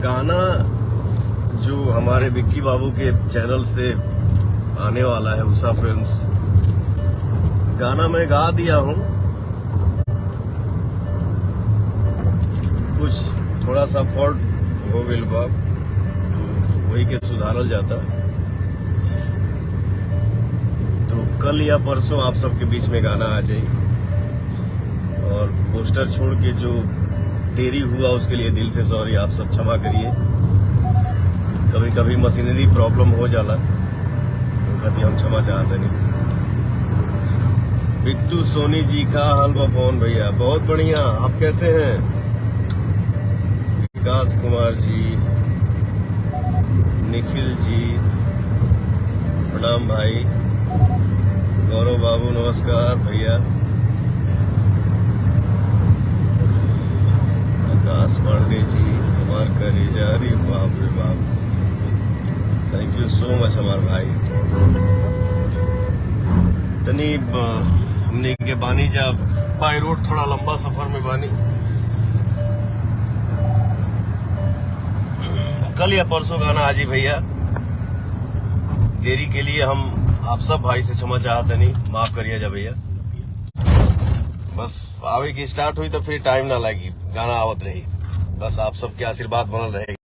गाना जो हमारे विक्की बाबू के चैनल से आने वाला है, उषा फिल्म्स, गाना मैं गा दिया हूँ। कुछ थोड़ा सा फॉल्ट हो गई बाप, तो वही के सुधारल जाता। तो कल या परसों आप सबके बीच में गाना आ जाए। और पोस्टर छोड़ के जो देरी हुआ उसके लिए दिल से सॉरी, आप सब क्षमा करिए। कभी कभी मशीनरी प्रॉब्लम हो जाला, तो हम क्षमा चाहते नहीं। बिट्टू सोनी जी का हाल पवन भैया बहुत बढ़िया, आप कैसे हैं? विकास कुमार जी, निखिल जी प्रणाम भाई। गौरव बाबू नमस्कार भैया। आकाश पांडे जी हमार करेजारी, बाप रे बाप, थैंक यू सो मच हमार भाई। तनी हमने के बानी जब बाई रोड थोड़ा लंबा सफर में बानी। कल या परसों गाना आजी भैया, देरी के लिए हम आप सब भाई से क्षमा चाहते नहीं, माफ करिए जा भैया। बस आवे की स्टार्ट हुई तो फिर टाइम ना लगी, गाना आवत रही। बस आप सबके आशीर्वाद बनल रहे।